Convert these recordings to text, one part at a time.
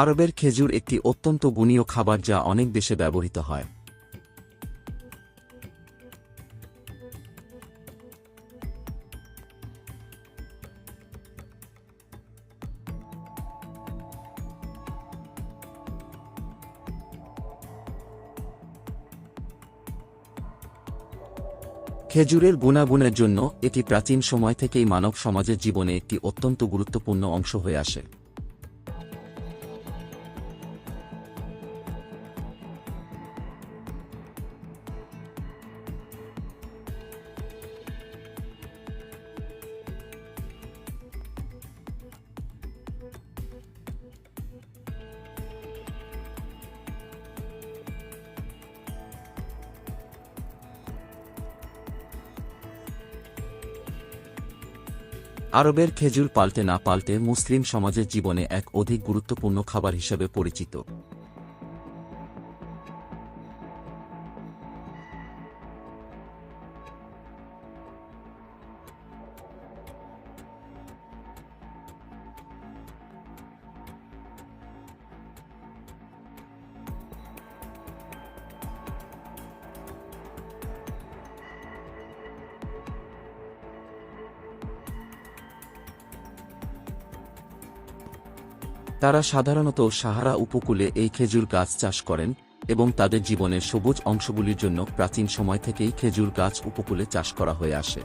আরবের খেজুর একটি অত্যন্ত গুণীয় খাবার যা অনেক দেশে ব্যবহৃত হয়। খেজুরের গুণাগুণের জন্য এটি প্রাচীন সময় থেকেই মানব সমাজের জীবনে একটি অত্যন্ত গুরুত্বপূর্ণ অংশ হয়ে আসে। আরবের খেজুর পাল্টে না পাল্টে মুসলিম সমাজের জীবনে এক অধিক গুরুত্বপূর্ণ খাবার হিসেবে পরিচিত। তারা সাধারণত সাহারা উপকূলে এই খেজুর গাছ চাষ করেন এবং তাদের জীবনের সবুজ অংশগুলির জন্য প্রাচীন সময় থেকেই খেজুর গাছ উপকূলে চাষ করা হয়ে আসে।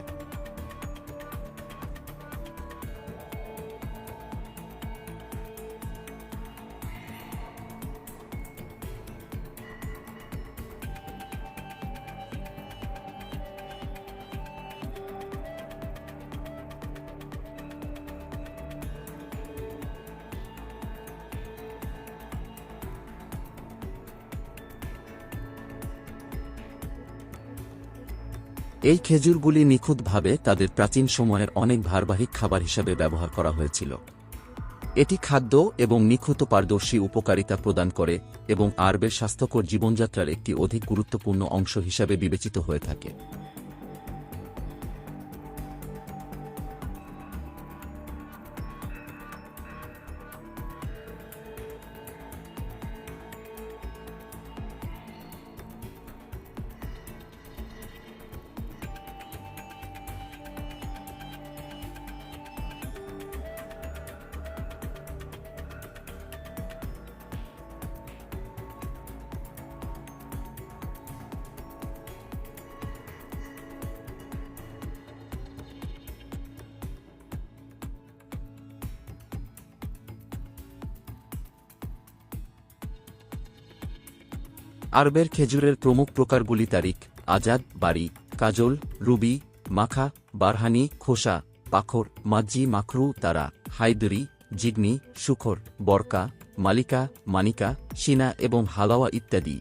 এই খেজুরগুলি নিখুঁতভাবে তাদের প্রাচীন সময়ের অনেক ভারবাহী খাবার হিসাবে ব্যবহার করা হয়েছিল। এটি খাদ্য এবং নিখুঁত পারদর্শী উপকারিতা প্রদান করে এবং আরবের স্বাস্থ্যকর জীবনযাত্রার একটি অধিক গুরুত্বপূর্ণ অংশ হিসাবে বিবেচিত হয়ে থাকে। আরবের খেজুরের প্রমুখ প্রকারগুলি তারিক, আজাদ, বারি, কাজল, রুবি, মাখা, বারহানি, খোসা, পাখর, মাজ্জি, মাখরু, তারা, হায়দরি, জিগনি, সুখর, বরকা, মালিকা, মানিকা, সিনা এবং হালাওয়া ইত্যাদি।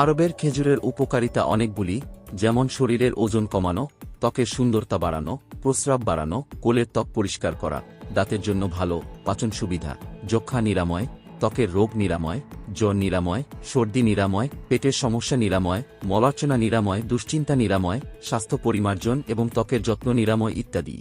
আরবের খেজুরের উপকারিতা অনেকগুলি, যেমন শরীরের ওজন কমানো, ত্বকের সুন্দরতা বাড়ানো, প্রস্রাব বাড়ানো, কোলের ত্বক পরিষ্কার করা, দাঁতের জন্য ভালো, পাচন সুবিধা, যক্ষা নিরাময়, ত্বকের রোগ নিরাময়, জ্বর নিরাময়, সর্দি নিরাময়, পেটের সমস্যা নিরাময়, মলার্চনা নিরাময়, দুশ্চিন্তা নিরাময়, স্বাস্থ্য পরিমার্জন এবং ত্বকের যত্ন নিরাময় ইত্যাদি।